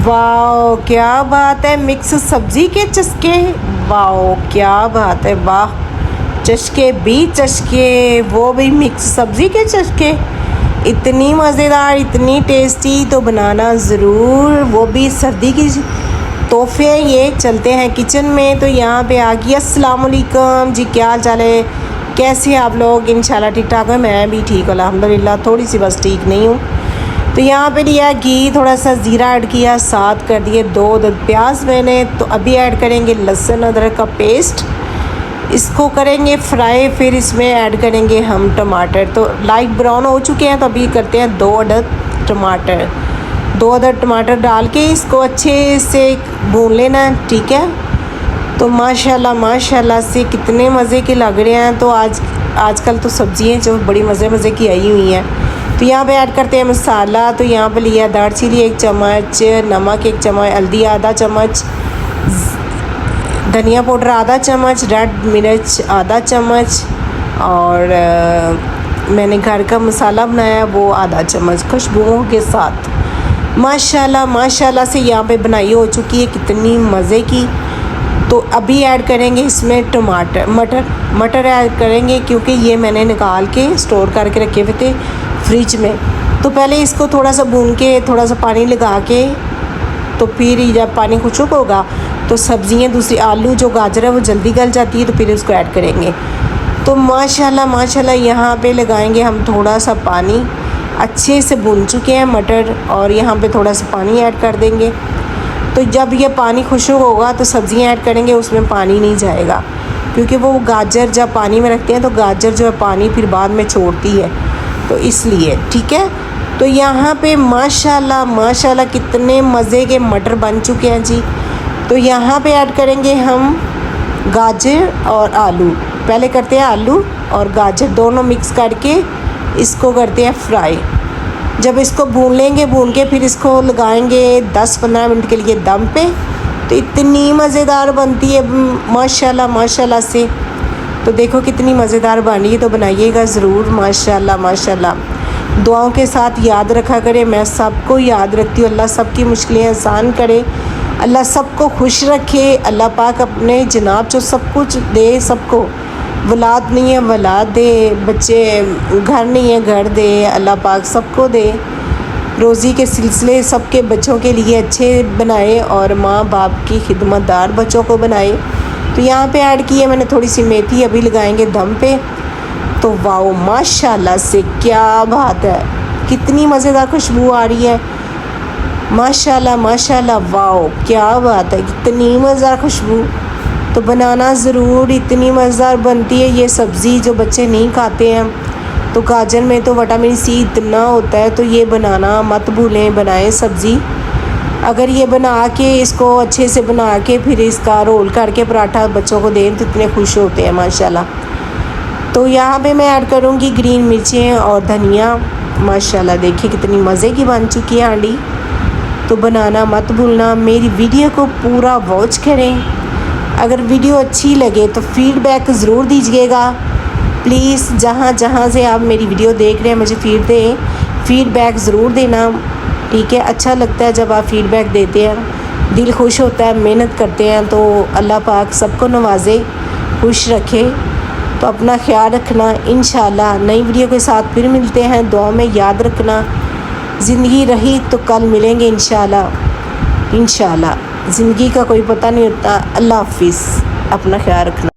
Wow क्या बात है, मिक्स सब्जी के चस्के। वाओ क्या बात है, वाह, चस्के भी चस्के, वो भी मिक्स सब्जी के चस्के। इतनी मज़ेदार, इतनी टेस्टी, तो बनाना ज़रूर, वो भी सर्दी की तोहफे हैं ये। चलते हैं किचन में। तो यहाँ पे आ गई। अस्सलाम वालेकुम जी, क्या हाल चाल है, कैसे हैं आप लोग? इंशाल्लाह ठीक ठाक है, मैं भी ठीक अल्हम्दुलिल्लाह, थोड़ी सी बस ठीक नहीं हूँ। तो यहाँ पे लिया घी, थोड़ा सा ज़ीरा ऐड किया, साथ कर दिए 2 प्याज मैंने। तो अभी ऐड करेंगे लहसुन अदरक का पेस्ट, इसको करेंगे फ्राई। फिर इसमें ऐड करेंगे हम टमाटर। तो लाइट ब्राउन हो चुके हैं, तो अभी करते हैं 2 अदद टमाटर। 2 अदद टमाटर डाल के इसको अच्छे से भून लेना, ठीक है। तो माशाल्लाह माशाल्लाह से कितने मज़े के लग रहे हैं। तो आजकल तो सब्ज़ियाँ जो बड़ी मज़े की आई हुई हैं। तो यहाँ पे ऐड करते हैं मसाला। तो यहाँ पे लिया दालचीनी 1 चम्मच, नमक 1 चम्मच, हल्दी आधा चम्मच, धनिया पाउडर आधा चम्मच, रेड मिर्च आधा चम्मच, और मैंने घर का मसाला बनाया वो आधा चम्मच खुशबुओं के साथ। माशाल्लाह माशाल्लाह से यहाँ पे बनाई हो चुकी है कितनी मज़े की। तो अभी ऐड करेंगे इसमें मटर ऐड करेंगे, क्योंकि ये मैंने निकाल के स्टोर करके रखे हुए थे फ्रिज में। तो पहले इसको थोड़ा सा भून के, थोड़ा सा पानी लगा के, तो फिर जब पानी खुश्क होगा तो सब्ज़ियाँ दूसरी, आलू जो गाजर है वो जल्दी गल जाती है, तो फिर उसको ऐड करेंगे। तो माशाल्लाह माशाल्लाह यहाँ पे लगाएंगे हम थोड़ा सा पानी। अच्छे से भून चुके हैं मटर, और यहाँ पे थोड़ा सा पानी ऐड कर देंगे। तो जब ये पानी खुश्क होगा तो सब्ज़ियाँ ऐड करेंगे, उसमें पानी नहीं जाएगा, क्योंकि वो गाजर जब पानी में रखते हैं तो गाजर जो है पानी फिर बाद में छोड़ती है, तो इसलिए, ठीक है। तो यहाँ पे माशाल्लाह माशाल्लाह कितने मज़े के मटर बन चुके हैं जी। तो यहाँ पे ऐड करेंगे हम गाजर और आलू। पहले करते हैं आलू और गाजर दोनों मिक्स करके इसको करते हैं फ्राई। जब इसको भून लेंगे, भून के फिर इसको लगाएंगे 10-15 मिनट के लिए दम पे। तो इतनी मज़ेदार बनती है माशाल्लाह माशाल्लाह से। तो देखो कितनी मज़ेदार बनी है, तो बनाइएगा ज़रूर। माशाल्लाह माशाल्लाह, दुआओं के साथ याद रखा करें। मैं सबको याद रखती हूँ। अल्लाह सबकी मुश्किलें आसान करे, अल्लाह सबको खुश रखे। अल्लाह पाक अपने जनाब जो सब कुछ दे सबको, औलाद नहीं है औलाद दे, बच्चे घर नहीं है घर दे, अल्लाह पाक सबको दे। रोज़ी के सिलसिले सबके बच्चों के लिए अच्छे बनाए, और माँ बाप की खिदमतदार बच्चों को बनाए। तो यहाँ पे ऐड की है मैंने थोड़ी सी मेथी, अभी लगाएंगे दम पे। तो वाओ माशाल्लाह से क्या बात है, कितनी मज़ेदार खुशबू आ रही है। माशाल्लाह माशाल्लाह, वाओ क्या बात है, कितनी मज़ेदार खुशबू। तो बनाना ज़रूर, इतनी मज़ेदार बनती है ये सब्ज़ी। जो बच्चे नहीं खाते हैं, तो गाजर में तो विटामिन सी इतना होता है, तो ये बनाना मत भूलें, बनाएं सब्ज़ी। अगर ये बना के, इसको अच्छे से बना के फिर इसका रोल करके पराठा बच्चों को दें तो इतने खुश होते हैं माशाल्लाह। तो यहाँ पे मैं ऐड करूँगी ग्रीन मिर्चें और धनिया। माशाल्लाह देखिए कितनी मज़े की बन चुकी है हांडी। तो बनाना मत भूलना, मेरी वीडियो को पूरा वॉच करें। अगर वीडियो अच्छी लगे तो फीडबैक ज़रूर दीजिएगा प्लीज़। जहाँ से आप मेरी वीडियो देख रहे हैं मुझे फीडबैक ज़रूर देना, ठीक है। अच्छा लगता है जब आप फीडबैक देते हैं, दिल खुश होता है। मेहनत करते हैं तो अल्लाह पाक सबको नवाजे, खुश रखे। तो अपना ख्याल रखना। इंशाल्लाह नई वीडियो के साथ फिर मिलते हैं। दुआ में याद रखना, ज़िंदगी रही तो कल मिलेंगे इंशाल्लाह। ज़िंदगी का कोई पता नहीं होता। अल्लाह हाफिज़, अपना ख्याल रखना।